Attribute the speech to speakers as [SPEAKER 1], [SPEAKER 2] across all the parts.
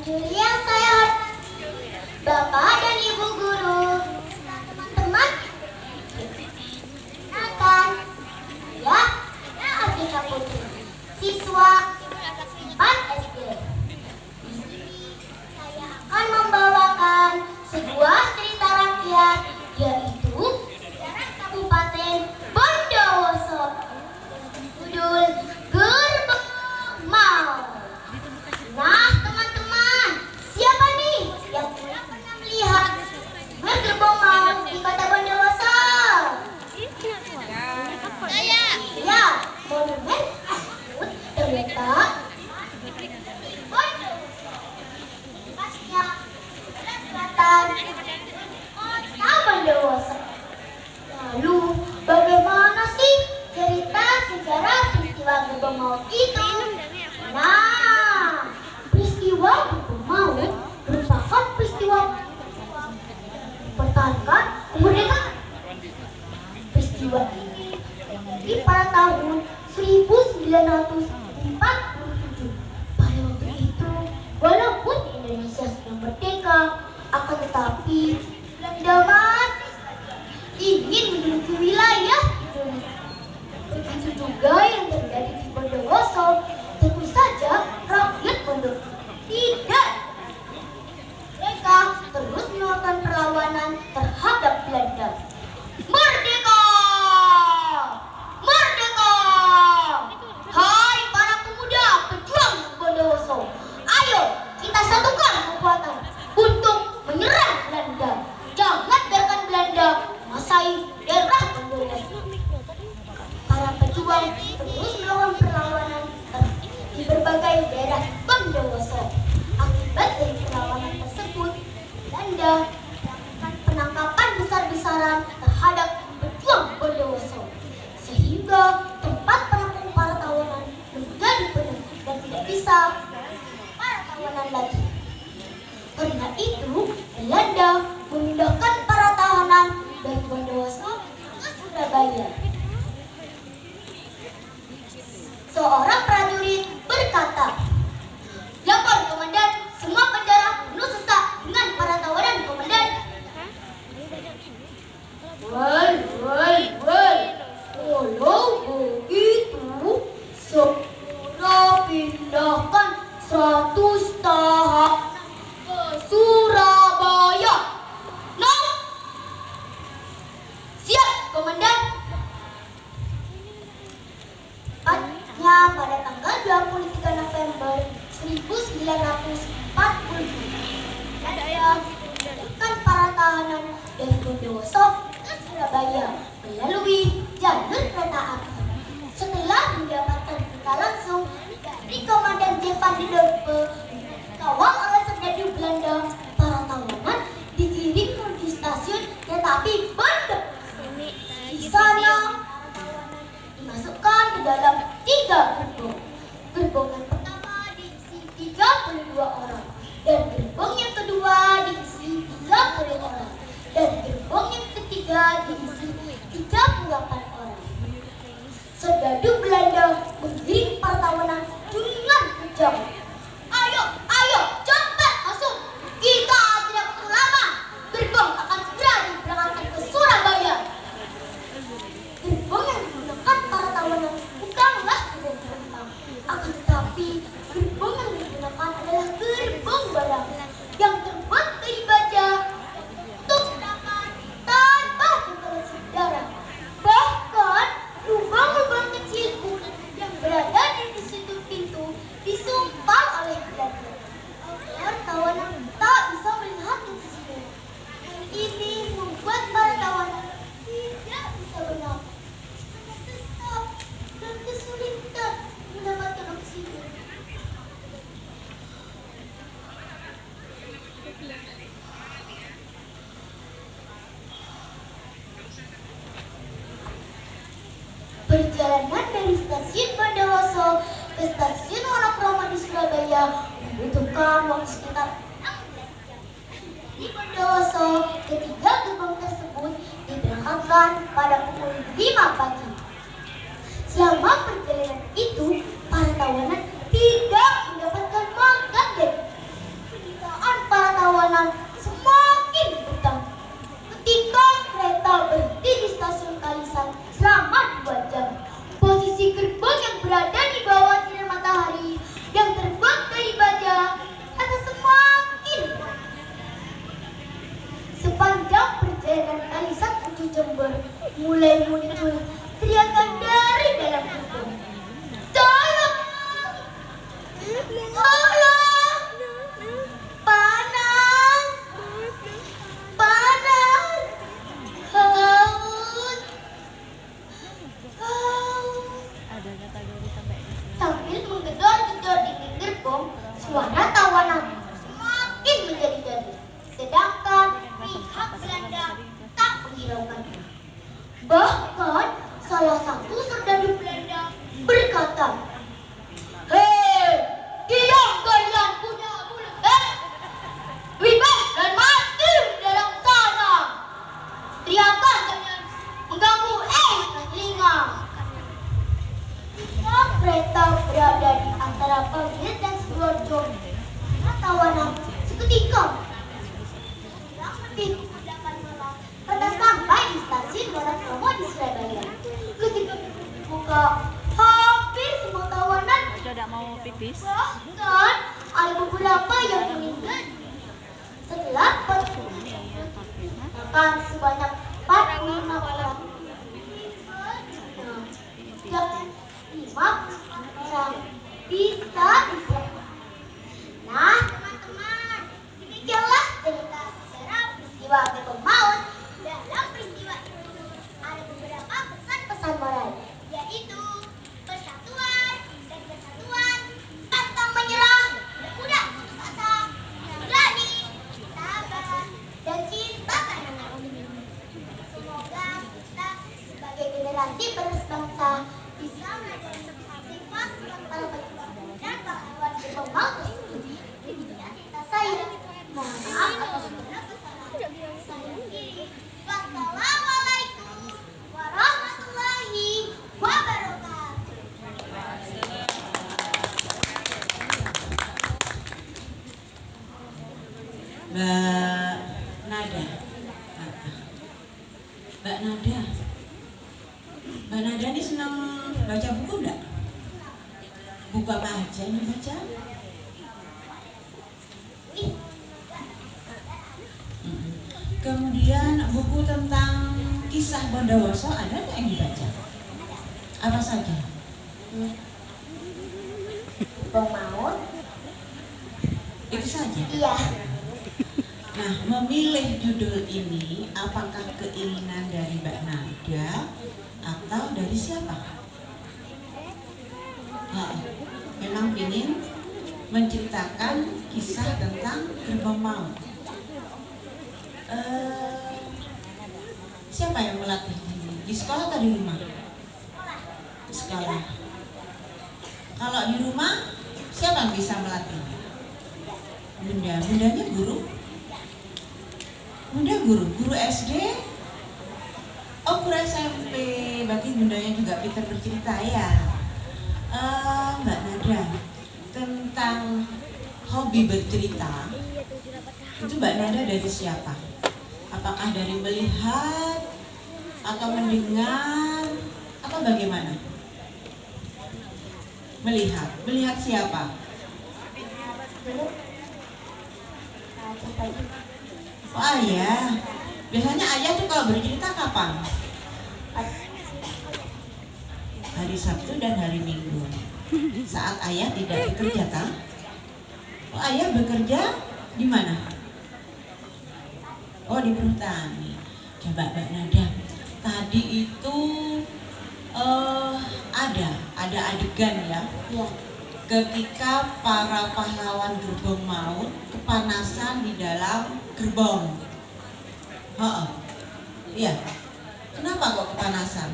[SPEAKER 1] Juri yang saya hormati, Bapak dan Ibu Guru, teman-teman, akan saya Atika Putri, siswa 4 SD. Di sini saya akan membawakan sebuah cerita rakyat, yaitu sejarah Kabupaten Bondowoso, judul Gerbong Maut. Nah, teman-teman, siapa nih yang pernah melihat Gerbong Maut di Kota Bondowoso? Saya. Ya, monumen tersebut terletak di Bondowoso, tepatnya sebelah selatan Kota Bondowoso. Lalu, bagaimana sih cerita sejarah peristiwa Gerbong Maut itu? Nah, peristiwa Gerbong Maut merupakan peristiwa mempertahankan kemerdekaan. Peristiwa ini terjadi pada tahun 1947. Pada waktu itu, walaupun Indonesia sudah merdeka, akan tetapi Belanda masih ingin menduduki wilayah Indonesia. Begitu juga yang terjadi di Bondowoso. Tentu saja rakyat Bondowoso tidak. Mereka terus melakukan perlawanan terhadap Belanda. Merdeka! Merdeka! Hai para pemuda pejuang Bondowoso, ayo kita satukan kekuatan untuk menyerang Belanda. Jangan biarkan Belanda menguasai daerah Bondowoso. Para pejuang terus melakukan perlawanan di berbagai daerah Bondowoso. Akibat dari perlawanan tersebut, Belanda melakukan penangkapan besar-besaran terhadap pejuang Bondowoso, sehingga tempat penampung para tawanan menjadi penuh dan tidak bisa para tawanan lagi. Karena itu, Belanda memindahkan para tahanan dari Bondowoso ke Surabaya. Seorang prajurit berkata, "Lapor komandan, semua penjara penuh sesak dengan para tawanan komandan." Well. Kalau begitu, segera pindahkan 100 tahanan ke Surabaya. No! Siap, komandan. Pada tanggal 23 November 1940, Belanda menjadikan para tahanan dari Bondowoso ke Surabaya melalui jalur kereta api. Setelah mendapatkan berita langsung dari Komandan J. van der Dorpe, dikawal oleh serdadu Belanda, para tawanan digiring menuju stasiun kereta api Bondowoso. Di sana dimasukkan ke dalam 3 gerbong. Gerbong yang pertama diisi 32 orang, dan gerbong yang kedua diisi 30 orang, dan gerbong yang ketiga diisi 38 orang. Serdadu Belanda menggiring para tawanan dengan kejam. Ayo, cepat masuk. Kita tidak perlu lama. Gerbong akan segera diberangkatkan ke Surabaya. Gerbong yang digunakan para tawanan bukanlah gerbong penumpang, akan tetapi gerbong yang digunakan adalah gerbong barang yang terbuat dari baja untuk senapan tanpa pengisi darah. Bahkan lubang-lubang kecil yang berada di situ pintu disumpal oleh Belanda agar tawanan tak bisa melihat ke situ. Hal ini membuat para tawanan tidak bisa bernafas, sesak dan kesulitan mendapatkan oksigen. Perjalanan dari stasiun Bondowoso ke stasiun Wonokromo di Surabaya membutuhkan waktu sekitar 16 jam. Di Bondowoso, ketiga gerbong tersebut diberangkatkan pada pukul 5 pagi. Selama perjalanan itu, para tawanan tidak mendapatkan makan dan muncul teriakan dari dalam gerbong. Tolong! Tolong! Panas! Panas! Haus! Haus! Sambil menggedor-gedor dinding gerbong, suara tawanan semakin menjadi-jadi. Sedangkan pihak Belanda tak menghiraukan. Bahkan salah satu serdadu Belanda berkata, "Hei, diam kalian punya mulut, Lebih dan mati di dalam sana. Teriakan kalian mengganggu telinga." Tiap kereta berada di antara Paguyuban dan Sidoarjo. Tawanan seketika karena sampai di stasiun Muara Bromo di Surabaya. Ketika buka, hampir semua tawanan
[SPEAKER 2] Tidak mau pipis.
[SPEAKER 1] bahkan ada beberapa yang meninggal setelah bahkan sebanyak 45 orang. Dan 5 orang bisa diselamatkan. Nah, teman-teman, demikianlah cerita sejarah peristiwa gerbong maut. Dalam peristiwa itu ada beberapa pesan-pesan moral, yaitu persatuan dan kesatuan, pantang menyerah, mudah putus asa, berani, sabar, dan cinta kanan. Semoga kita sebagai generasi penerus bangsa bisa mengajari sifat para pejuang dan pahlawan gerbong maut tersebut. Demikian cerita saya. Mohon maaf atas segala kesalahan. Saya akhiri. Wassalamualaikum warahmatullahi wabarakatuh.
[SPEAKER 3] Mbak Nada. Mbak Nada. Mbak Nada ini senang baca buku enggak? Buku apa aja yang baca? Kemudian buku tentang kisah Bondowoso ada nggak yang dibaca? Apa saja?
[SPEAKER 1] Gerbong maut?
[SPEAKER 3] Itu saja.
[SPEAKER 1] Iya.
[SPEAKER 3] Nah, memilih judul ini apakah keinginan dari Mbak Nada atau dari siapa? Memang ingin menceritakan kisah tentang gerbong maut. Siapa yang melatih di sekolah atau di rumah? Di sekolah. Kalau di rumah, siapa yang bisa melatih? Bundanya guru? Bunda guru SD? Oh, guru SMP. Berarti bundanya juga pintar bercerita ya. Mbak Nada, tentang hobi bercerita, itu Mbak Nada dari siapa? Apakah dari melihat atau mendengar atau bagaimana? Melihat siapa? Oh, ayah. Biasanya ayah tuh kalau bercerita kapan? Hari Sabtu dan hari Minggu. Saat ayah tidak bekerja, kan? Oh, ayah bekerja di mana? Oh, di perhutani. Coba Mbak Nada, tadi itu ada adegan ya.
[SPEAKER 1] Iya.
[SPEAKER 3] Ketika para pahlawan gerbong maut kepanasan di dalam gerbong. Iya. Kenapa kok kepanasan?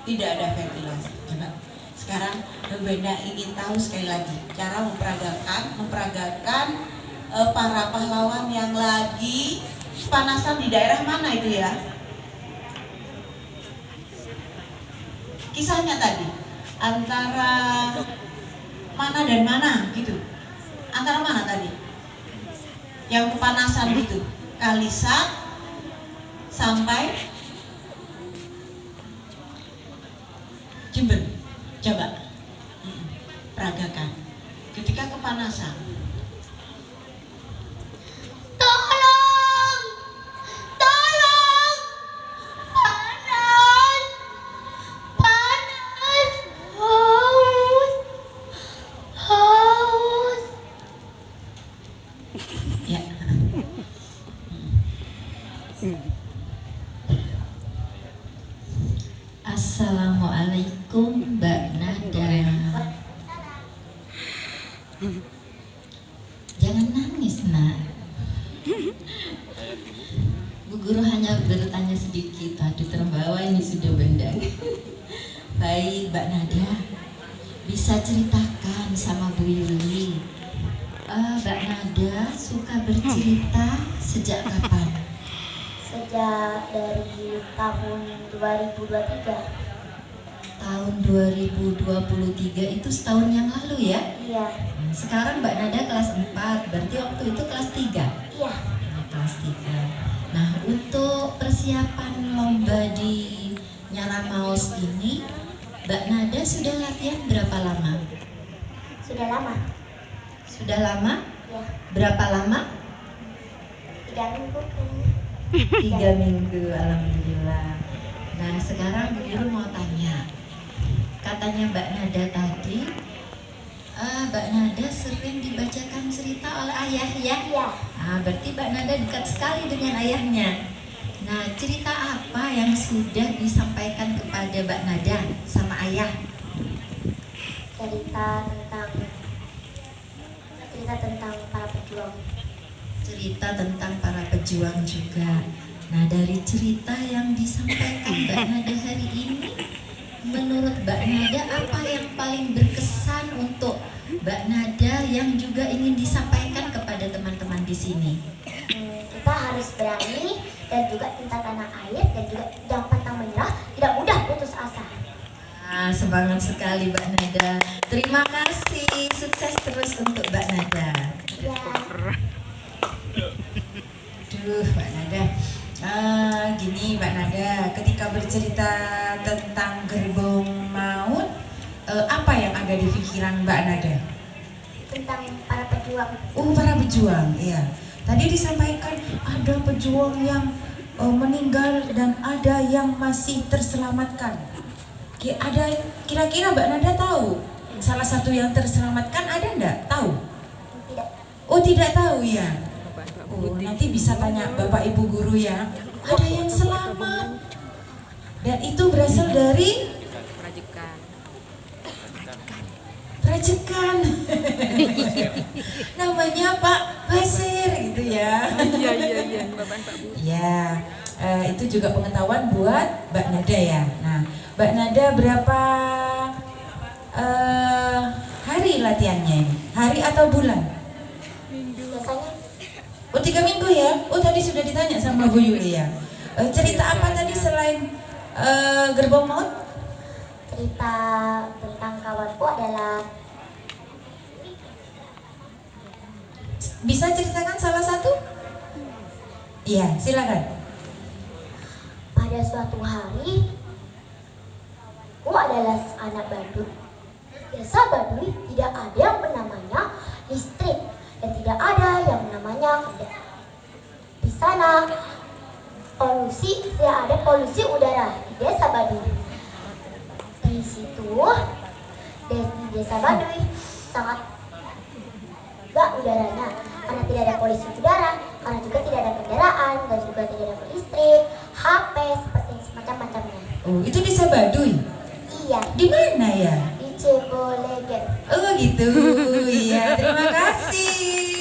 [SPEAKER 3] Tidak ada ventilasi. Coba sekarang Benda ingin tahu sekali lagi cara memperagakan para pahlawan yang lagi kepanasan di daerah mana itu ya? Kisahnya tadi antara mana dan mana gitu. Antara mana tadi? Yang kepanasan gitu. Kalisat sampai Jember. Coba peragakan ketika kepanasan.
[SPEAKER 1] Tolong!
[SPEAKER 2] Assalamualaikum Mbak Nada. Jangan nangis nak. Bu Guru hanya bertanya sedikit. Aduh terbawa ini sudah bendang. Baik Mbak Nada, bisa ceritakan sama Bu Yuli. Mbak Nada suka bercerita sejak kapan?
[SPEAKER 1] Sejak dari tahun 2023.
[SPEAKER 2] Tahun 2023 itu setahun yang lalu ya?
[SPEAKER 1] Iya.
[SPEAKER 2] Sekarang Mbak Nada kelas 4, berarti waktu itu kelas 3?
[SPEAKER 1] Iya.
[SPEAKER 2] Kelas 3. Nah, untuk persiapan lomba di Nyara Maus ini, Mbak Nada sudah latihan berapa lama?
[SPEAKER 1] Sudah lama.
[SPEAKER 2] Sudah lama?
[SPEAKER 1] Ya.
[SPEAKER 2] Berapa lama?
[SPEAKER 1] 3 minggu.
[SPEAKER 2] 3 minggu, alhamdulillah. Nah, sekarang Bu Guru mau tanya. Katanya Mbak Nada tadi, Mbak Nada sering dibacakan cerita oleh ayah ya?
[SPEAKER 1] Iya.
[SPEAKER 2] Nah, berarti Mbak Nada dekat sekali dengan ayahnya. Nah, cerita apa yang sudah disampaikan kepada Mbak Nada sama ayah?
[SPEAKER 1] Cerita tentang para pejuang.
[SPEAKER 2] Cerita tentang para pejuang juga. Nah, dari cerita yang disampaikan Mbak Nada hari ini, menurut Mbak Nada apa yang paling berkesan untuk Mbak Nada yang juga ingin disampaikan kepada teman-teman di sini?
[SPEAKER 1] Kita harus berani dan juga cinta tanah air dan juga jangan pantang menyerah, tidak mudah putus asa.
[SPEAKER 2] Nah, semangat sekali Mbak Nada. Terima kasih, sukses terus untuk Mbak Nada.
[SPEAKER 1] Ya.
[SPEAKER 3] Duh, Mbak Nada. Gini Mbak Nada, ketika bercerita tentang gerbong maut, apa yang ada di pikiran Mbak Nada?
[SPEAKER 1] Tentang para pejuang.
[SPEAKER 3] Oh, para pejuang, iya. Tadi disampaikan ada pejuang yang meninggal dan ada yang masih terselamatkan. Kira-kira Mbak Nada tahu salah satu yang terselamatkan ada enggak? Tahu?
[SPEAKER 1] Tidak.
[SPEAKER 3] Oh, tidak tahu ya. Oh, nanti bisa tanya Bapak Ibu guru ya. Ada yang selamat. Dan itu berasal dari Rajekan. Namanya Pak Basir gitu ya.
[SPEAKER 4] Iya, Bapak Bu.
[SPEAKER 3] Ya, itu juga pengetahuan buat Mbak Nada ya. Nah, Mbak Nada berapa hari latihannya ini? Hari atau bulan?
[SPEAKER 1] Biasanya
[SPEAKER 3] Oh, 3 minggu ya? Oh, tadi sudah ditanya sama Bu Yuli ya. Cerita apa tadi selain gerbong maut?
[SPEAKER 1] cerita tentang kawanku adalah
[SPEAKER 3] Bisa ceritakan salah satu? Iya, silakan.
[SPEAKER 1] pada suatu hari aku adalah anak Baduy. Desa Baduy tidak ada yang namanya listrik dan tidak ada yang namanya kendaraan. Di sana tidak ada polusi udara di desa Baduy. Di situ di desa Baduy sangat enggak udaranya karena tidak ada polusi udara, karena juga tidak ada kendaraan dan juga tidak ada listrik, HP seperti semacam-macamnya.
[SPEAKER 3] Oh, itu desa Baduy.
[SPEAKER 1] Iya,
[SPEAKER 3] Di mana ya?
[SPEAKER 1] di Ceboleger.
[SPEAKER 3] Oh, gitu. Iya, terima kasih.